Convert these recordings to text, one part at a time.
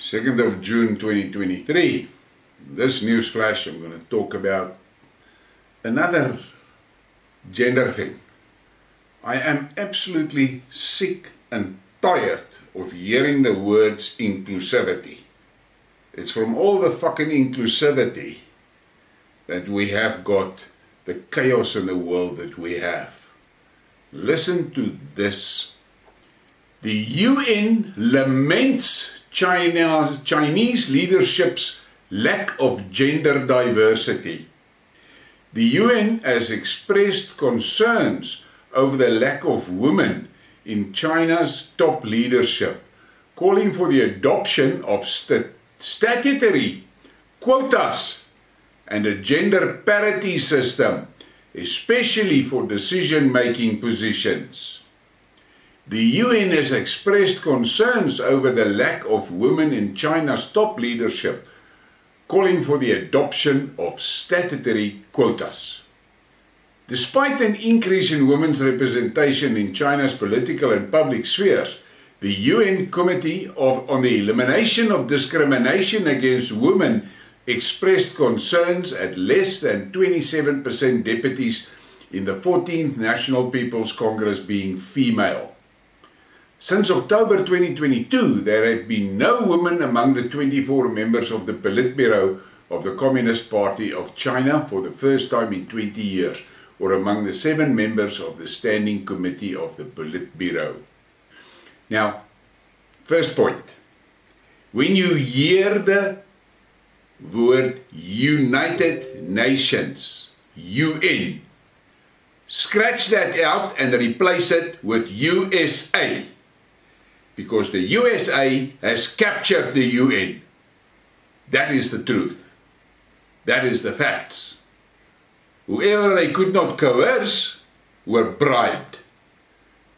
2nd of June 2023. This news flash, I'm going to talk about another gender thing. I am absolutely sick and tired of hearing the words inclusivity. It's from all the fucking inclusivity that we have got, the chaos in the world that we have. Listen to this. The UN laments Chinese leadership's lack of gender diversity. The UN has expressed concerns over the lack of women in China's top leadership, calling for the adoption of statutory quotas and a gender parity system, especially for decision-making positions. The UN has expressed concerns over the lack of women in China's top leadership, calling for the adoption of statutory quotas. Despite an increase in women's representation in China's political and public spheres, the UN Committee on the Elimination of Discrimination Against Women expressed concerns at less than 27% deputies in the 14th National People's Congress being female. Since October 2022, there have been no women among the 24 members of the Politburo of the Communist Party of China for the first time in 20 years, or among the 7 members of the Standing Committee of the Politburo. Now, first point. When you hear the word United Nations, UN, scratch that out and replace it with USA. Because the USA has captured the UN. That is the truth. That is the facts. Whoever they could not coerce were bribed.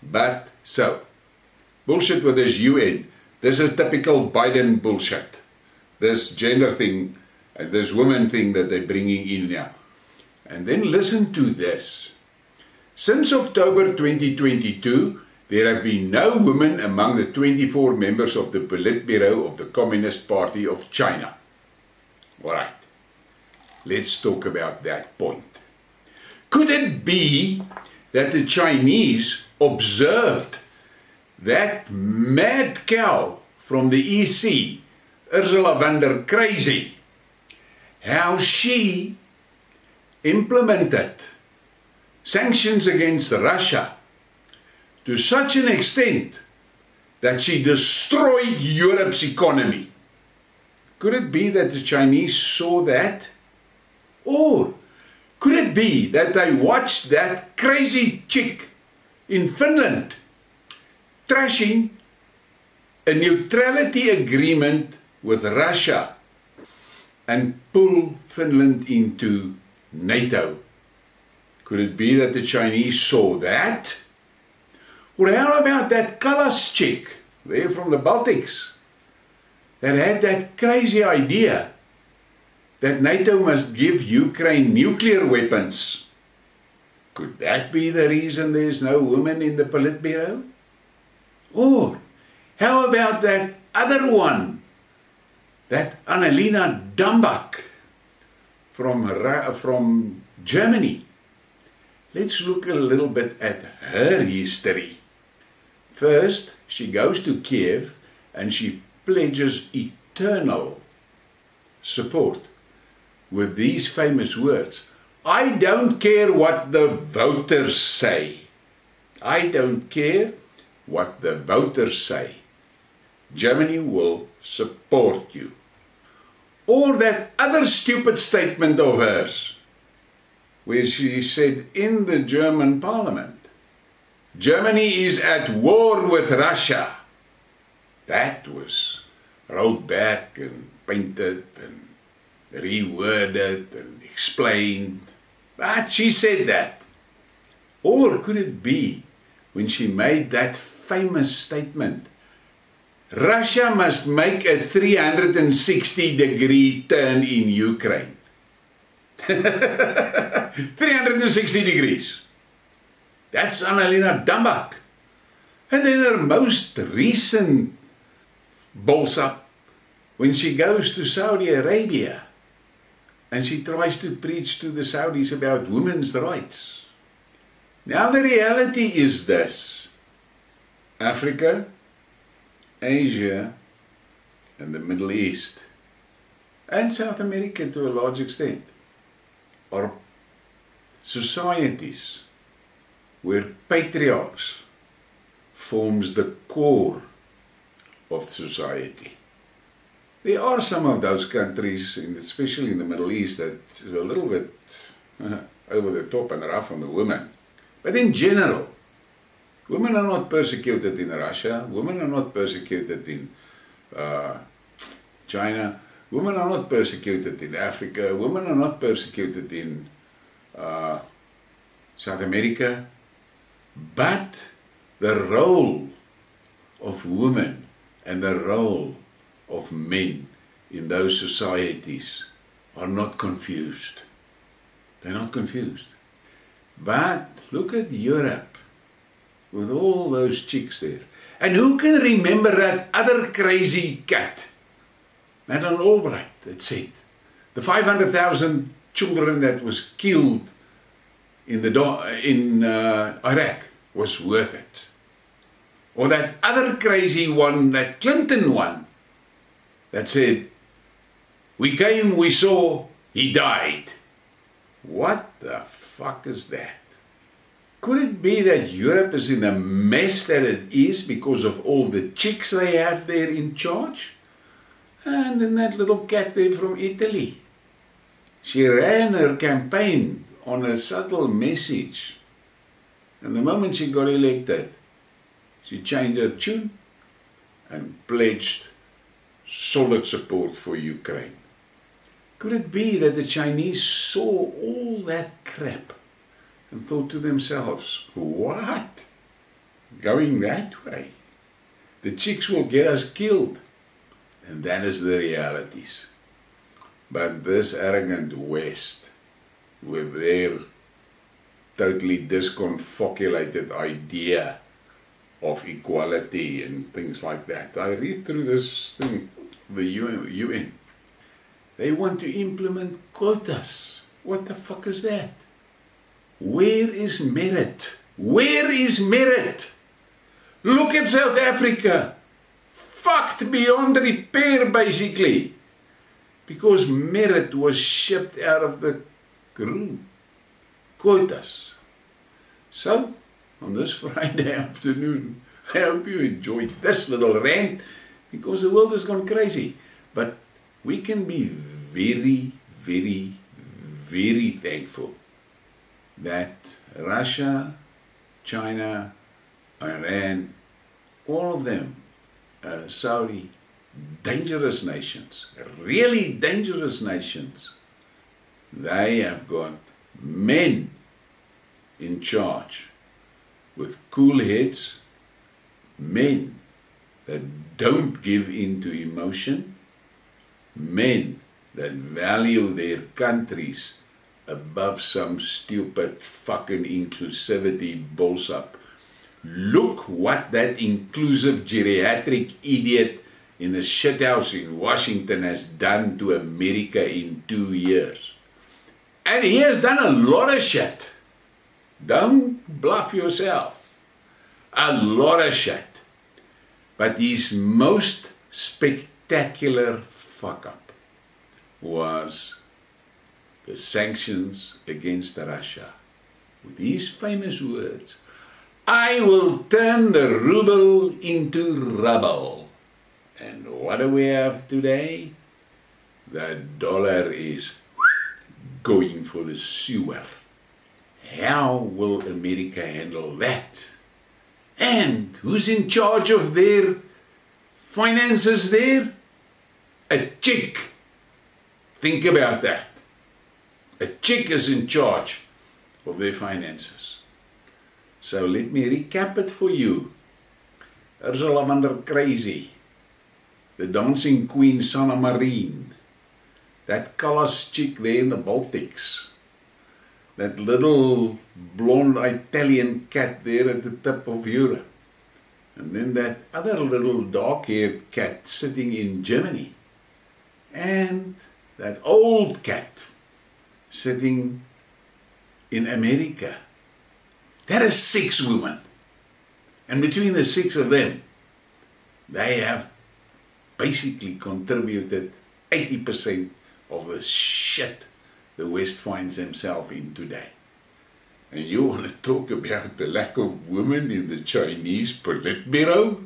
But so, bullshit with this UN. This is typical Biden bullshit. This gender thing and this woman thing that they're bringing in now. And then listen to this. Since October 2022, there have been no women among the 24 members of the Politburo of the Communist Party of China. Alright, let's talk about that point. Could it be that the Chinese observed that mad cow from the EC, Ursula von der Crazy, how she implemented sanctions against Russia to such an extent that she destroyed Europe's economy? Could it be that the Chinese saw that? Or could it be that they watched that crazy chick in Finland trashing a neutrality agreement with Russia and pull Finland into NATO? Could it be that the Chinese saw that? Or how about that Kallas chick there from the Baltics that had that crazy idea that NATO must give Ukraine nuclear weapons? Could that be the reason there's no women in the Politburo? Or how about that other one, that Annalena Baerbock from Germany? Let's look a little bit at her history. First, she goes to Kiev and she pledges eternal support with these famous words. I don't care what the voters say. I don't care what the voters say. Germany will support you. Or that other stupid statement of hers, where she said in the German parliament, Germany is at war with Russia. That was rolled back and painted and reworded and explained. But she said that. Or could it be when she made that famous statement, Russia must make a 360-degree turn in Ukraine? 360 degrees. That's Annalena Baerbock. And then her most recent balls up when she goes to Saudi Arabia and she tries to preach to the Saudis about women's rights. Now the reality is this: Africa, Asia, and the Middle East, and South America to a large extent, are societies where patriarchs forms the core of society. There are some of those countries, especially in the Middle East, that is a little bit over the top and rough on the women. But in general, women are not persecuted in Russia, women are not persecuted in China, women are not persecuted in Africa, women are not persecuted in South America, but the role of women and the role of men in those societies are not confused. They're not confused. But look at Europe with all those chicks there. And who can remember that other crazy cat, Madeleine Albright, that said the 500,000 children that was killed in Iraq was worth it? Or that other crazy one, that Clinton one, that said, we came, we saw, he died. What the fuck is that? Could it be that Europe is in a mess that it is because of all the chicks they have there in charge? And then that little cat there from Italy. She ran her campaign on a subtle message. And the moment she got elected, she changed her tune and pledged solid support for Ukraine. Could it be that the Chinese saw all that crap and thought to themselves, what? Going that way? The chicks will get us killed. And that is the realities. But this arrogant West, with their totally disconfoculated idea of equality and things like that. I read through this thing, the UN. They want to implement quotas. What the fuck is that? Where is merit? Where is merit? Look at South Africa. Fucked beyond repair, basically. Because merit was shipped out of the room. Quotas. So, on this Friday afternoon, I hope you enjoyed this little rant, because the world has gone crazy. But we can be very, very, very thankful that Russia, China, Iran, all of them, Saudi, dangerous nations, really dangerous nations, they have got men in charge with cool heads, men that don't give in to emotion, men that value their countries above some stupid fucking inclusivity bullshit. Look what that inclusive geriatric idiot in a shithouse in Washington has done to America in 2 years. And he has done a lot of shit. Don't bluff yourself. A lot of shit. But his most spectacular fuck up was the sanctions against Russia. With these famous words, I will turn the ruble into rubble. And what do we have today? The dollar is going for the sewer. How will America handle that? And who's in charge of their finances there? A chick. Think about that. A chick is in charge of their finances. So let me recap it for you. Ursula van der Crazy, the dancing queen Sanna Marin, that Callas chick there in the Baltics, that little blonde Italian cat there at the tip of Europe, and then that other little dark-haired cat sitting in Germany. And that old cat sitting in America, that is 6 women. And between the 6 of them, they have basically contributed 80% of the shit the West finds themselves in today. And you want to talk about the lack of women in the Chinese Politburo?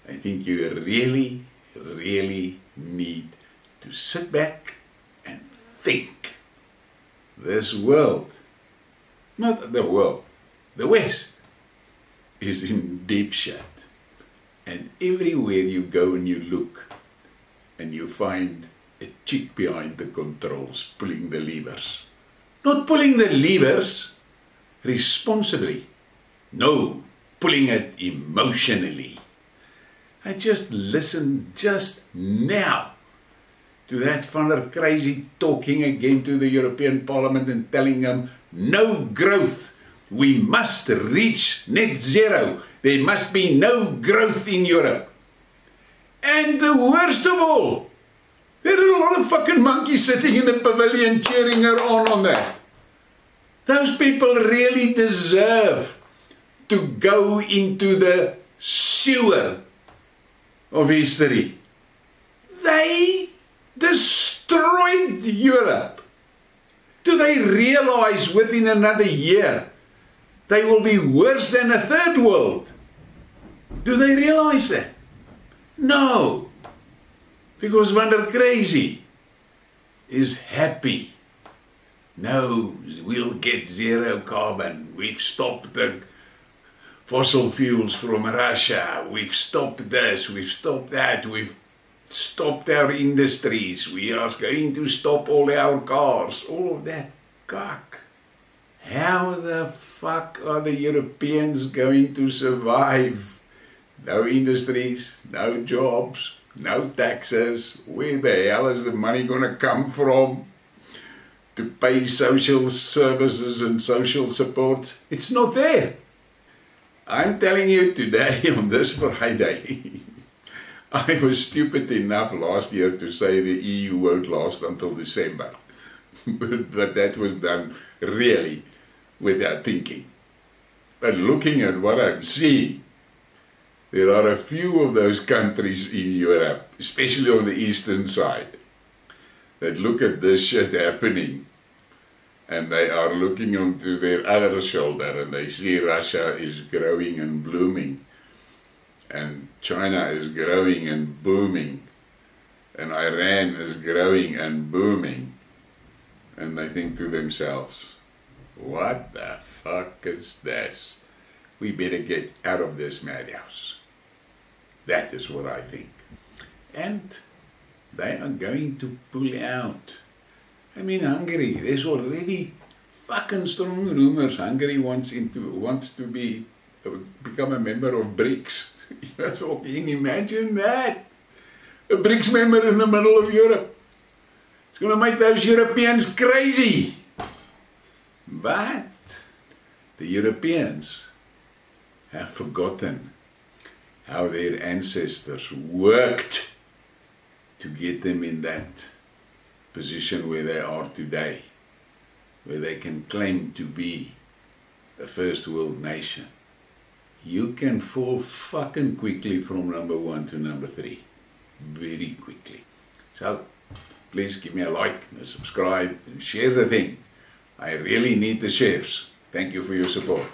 I think you really, really need to sit back and think. This world, not the world, the West, is in deep shit. And everywhere you go and you look, and you find a chick behind the controls pulling the levers. Not pulling the levers responsibly. No, pulling it emotionally. I just listened just now to that van der crazy talking again to the European Parliament and telling them, no growth. We must reach net zero. There must be no growth in Europe. And the worst of all, there are a lot of fucking monkeys sitting in the pavilion cheering her on that. Those people really deserve to go into the sewer of history. They destroyed Europe. Do they realize within another year they will be worse than a third world? Do they realize that? No. Because van der Crazy is happy. No, we'll get zero carbon. We've stopped the fossil fuels from Russia. We've stopped this, we've stopped that, we've stopped our industries. We are going to stop all our cars. All of that cock. How the fuck are the Europeans going to survive? No industries, no jobs, no taxes. Where the hell is the money going to come from to pay social services and social support? It's not there. I'm telling you today on this Friday, I was stupid enough last year to say the EU won't last until December. But that was done really without thinking. But looking at what I'm seeing, there are a few of those countries in Europe, especially on the eastern side, that look at this shit happening and they are looking onto their other shoulder and they see Russia is growing and blooming and China is growing and booming and Iran is growing and booming, and they think to themselves, what the fuck is this? We better get out of this madhouse. That is what I think. And they are going to pull out. I mean, Hungary, there's already fucking strong rumors Hungary wants to become a member of BRICS. Can you imagine that? A BRICS member in the middle of Europe. It's going to make those Europeans crazy. But the Europeans have forgotten how their ancestors worked to get them in that position where they are today, where they can claim to be a first world nation. You can fall fucking quickly from number 1 to number 3. Very quickly. So, please give me a like and a subscribe and share the thing. I really need the shares. Thank you for your support.